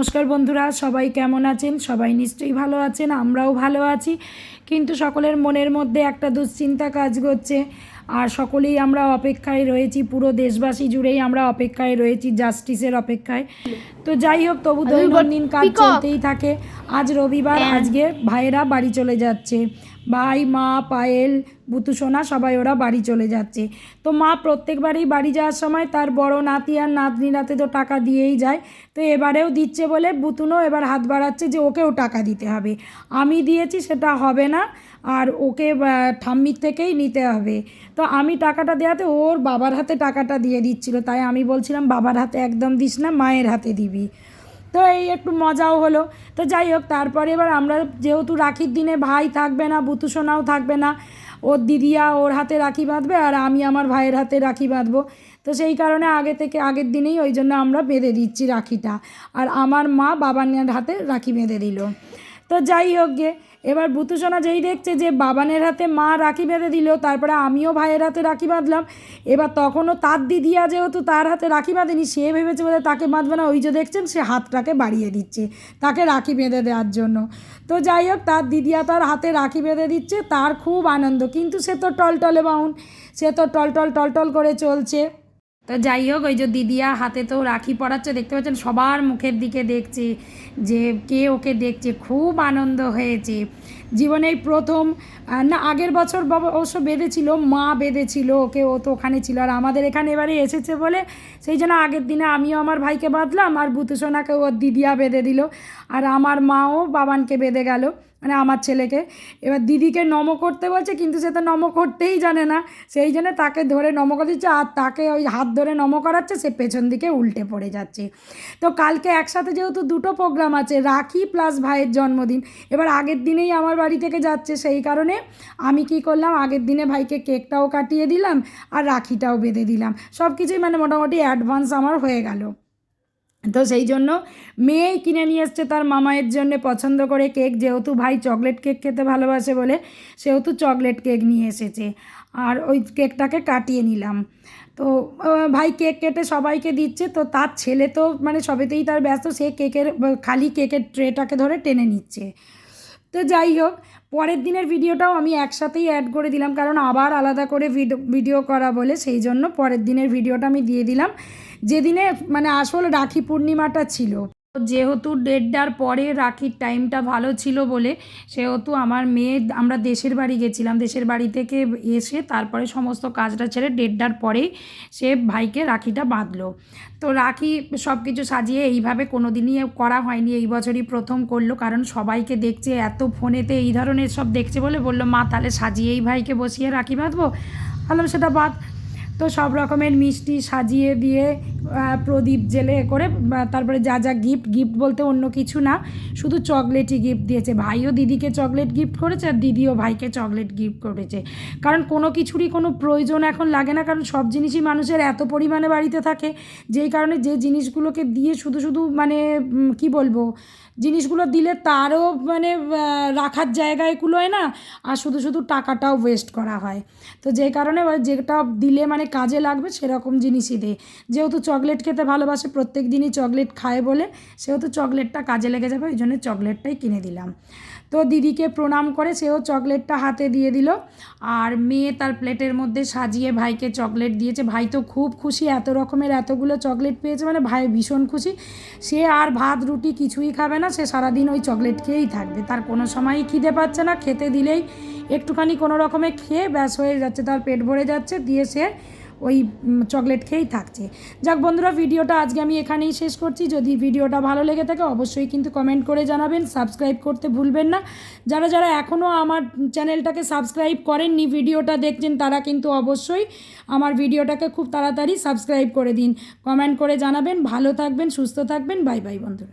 নমস্কার বন্ধুরা, সবাই কেমন আছেন? সবাই নিশ্চয়ই ভালো আছেন, আমরাও ভালো আছি। কিন্তু সকলের মনের মধ্যে একটা দুশ্চিন্তা কাজ করছে, আর সকলেই আমরা অপেক্ষায় রয়েছি। পুরো দেশবাসী জুড়েই আমরা অপেক্ষায় রয়েছি, জাস্টিসের অপেক্ষায়। তো যাই হোক, তবু দৈনন্দিন কাজ চলতেই থাকে। আজ রবিবার, আজকে ভাইয়েরা বাড়ি চলে যাচ্ছে। ভাই, মা, পায়েল, বুতু সোনা সবাই ওরা বাড়ি চলে যাচ্ছে। তো মা প্রত্যেকবারই বাড়ি যাওয়ার সময় তার বড় নাতি আর নাতনির হাতে তো টাকা দিয়েই যায়। তো এবারেও দিচ্ছে বলে বুতুনও এবার হাত বাড়াচ্ছে যে ওকেও টাকা দিতে হবে। আমি দিয়েছি, সেটা হবে না, আর ওকে ঠাম্মির থেকেই নিতে হবে। তো আমি টাকাটা দেওয়াতে ওর বাবার হাতে টাকাটা দিয়ে দিচ্ছিল, তাই আমি বলছিলাম বাবার হাতে একদম দিস না, মায়ের হাতে দিবি। তো এই একটু মজাও হলো। তো যাই হোক, তারপরে এবার আমরা যেহেতু রাখির দিনে ভাই থাকবে না, বুতু সোনাও থাকবে না, ওর দিদিয়া ওর হাতে রাখি বাঁধবে আর আমি আমার ভাইয়ের হাতে রাখি বাঁধবো। তো সেই কারণে আগের দিনেই ওই জন্য আমরা বেঁধে দিচ্ছি রাখিটা, আর আমার মা বাবানের হাতে রাখি বেঁধে দিল। তো যাই হোক গে, এবার বুতু সোনা যেই দেখছে যে বাবানের হাতে মা রাখি বেঁধে দিল, তারপরে আমিও ভাইয়ের হাতে রাখি বাঁধলাম। এবার তখনও তার দিদিয়া যেহেতু তার হাতে রাখি বাঁধেনি, সে ভেবেছে বলে তাকে বাঁধবে না। ওই যে দেখছেন, সে হাতটাকে বাড়িয়ে দিচ্ছে তাকে রাখি বেঁধে দেওয়ার জন্য। তো যাই হোক, তার দিদিয়া তার হাতে রাখি বেঁধে দিচ্ছে, তার খুব আনন্দ। কিন্তু সে তো টলটলে বাউন, সে তো টলটল করে চলছে। তো যাই হোক, ওই যে দিদিয়া হাতে তো রাখি পরাচ্ছে, দেখতে পাচ্ছেন সবার মুখের দিকে দেখছে যে কে ওকে দেখছে। খুব আনন্দ হয়েছে। জীবনেই প্রথম, না আগের বছর বাবা অবশ্য বেঁধেছিল, মা বেঁধেছিল ওকে, ও তো ওখানে ছিল। আর আমাদের এখানে এবারে এসেছে বলে সেই জন্য আগের দিনে আমিও আমার ভাইকে বাঁধলাম, আর বুতু সোনাকে ওর দিদিয়া বেঁধে দিল, আর আমার মাও বাবানকে বেঁধে গেল, মানে আমার ছেলেকে। এবার দিদিকে নম করতে বলছে, কিন্তু সে তো নম করতেই জানে না, সেই জন্য তাকে ধরে নম করে দিচ্ছে, আর তাকে ওই হাত ধরে নম করাচ্ছে, সে পেছন দিকে উল্টে পড়ে যাচ্ছে। তো কালকে একসাথে যেহেতু দুটো প্রোগ্রাম আছে, রাখি প্লাস ভাইয়ের জন্মদিন, এবার আগের দিনেই আমার বাড়ি থেকে যাচ্ছে, সেই কারণে আমি কি করলাম, আগের দিনে ভাইকে কেকটাও কাটিয়ে দিলাম আর রাখিটাও বেঁধে দিলাম। সব কিছুই মানে মোটামুটি অ্যাডভান্স আমার হয়ে গেল। তো সেই জন্য মেয়েই কিনে নিয়ে এসছে তার মামায়ের জন্যে পছন্দ করে কেক, যেহেতু ভাই চকলেট কেক খেতে ভালোবাসে বলে সেহেতু চকলেট কেক নিয়ে এসেছে, আর ওই কেকটাকে কাটিয়ে নিলাম। তো ভাই কেক কেটে সবাইকে দিচ্ছে, তো তার ছেলে তো মানে সবেতেই তার ব্যস্ত, সে খালি কেকের ট্রেটাকে ধরে টেনে নিচ্ছে। তো যাই হোক, পরের দিনের ভিডিওটাও আমি একসাথেই অ্যাড করে দিলাম, কারণ আবার আলাদা করে ভিডিও করা বলে সেই জন্য পরের দিনের ভিডিওটা আমি দিয়ে দিলাম, যেদিনে মানে আসল রাখি পূর্ণিমাটা ছিল। যেহেতু দেড়টার পরে রাখির টাইমটা ভালো ছিল বলে সেহেতু আমার মেয়ে, আমরা দেশের বাড়ি গেছিলাম, দেশের বাড়ি থেকে এসে তারপরে সমস্ত কাজটা ছেড়ে দেড়টার পরেই সে ভাইকে রাখিটা বাঁধলো। তো রাখি সব কিছু সাজিয়ে এইভাবে কোনো দিনই করা হয়নি, এই বছরই প্রথম করলো, কারণ সবাইকে দেখছে এত ফোনেতে এই ধরনের সব দেখছে বলে বললো মা তাহলে সাজিয়েই ভাইকে বসিয়ে রাখি বাঁধবো। ভাবলাম সেটা বাদ। তো সব রকমের মিষ্টি সাজিয়ে দিয়ে প্রদীপ জেলে করে, তারপরে যা যা গিফট বলতে অন্য কিছু না, শুধু চকলেটই গিফট দিয়েছে। ভাইও দিদিকে চকলেট গিফট করেছে আর দিদিও ভাইকে চকলেট গিফট করেছে, কারণ কোনো কিছুরই কোনো প্রয়োজন এখন লাগে না, কারণ সব জিনিসই মানুষের এত পরিমাণে বাড়িতে থাকে, যেই কারণে যে জিনিসগুলোকে দিয়ে শুধু মানে কি বলবো, জিনিসগুলো দিলে তারও মানে রাখার জায়গায় কুলোয় না, আর শুধু টাকাটাও ওয়েস্ট করা হয়। তো যেই কারণে যেটা দিলে মানে কাজে লাগবে সেরকম জিনিসই দে। যেহেতু চকলেট খেতে ভালোবাসে, প্রত্যেক দিনই চকলেট খায় বলে সেহেতু চকলেটটা কাজে লেগে যাবে, ওই জন্য চকলেটটাই কিনে দিলাম। তো দিদিকে প্রণাম করে সেও চকলেটটা হাতে দিয়ে দিল, আর মেয়ে তার প্লেটের মধ্যে সাজিয়ে ভাইকে চকলেট দিয়েছে। ভাই তো খুব খুশি, এত রকমের এতগুলো চকলেট পেয়েছে, মানে ভাই ভীষণ খুশি। সে আর ভাত রুটি কিছুই খাবে না, সে সারাদিন ওই চকলেট খেয়েই থাকবে, তার কোনো সময়ই খিদে পাচ্ছে না, খেতে দিলেই একটুখানি কোনো রকমে খেয়ে ব্যাস হয়ে যাচ্ছে, তার পেট ভরে যাচ্ছে, দিয়ে সে ওই চকলেট খেয়েই থাকছে। যাক বন্ধুরা, ভিডিওটা আজকে আমি এখানেই শেষ করছি। যদি ভিডিওটা ভালো লেগে থাকে অবশ্যই কিন্তু কমেন্ট করে জানাবেন, সাবস্ক্রাইব করতে ভুলবেন না। যারা এখনও আমার চ্যানেলটাকে সাবস্ক্রাইব করেননি, ভিডিওটা দেখছেন, তারা কিন্তু অবশ্যই আমার ভিডিওটাকে খুব তাড়াতাড়ি সাবস্ক্রাইব করে দিন, কমেন্ট করে জানাবেন। ভালো থাকবেন, সুস্থ থাকবেন, বাই বাই বন্ধুরা।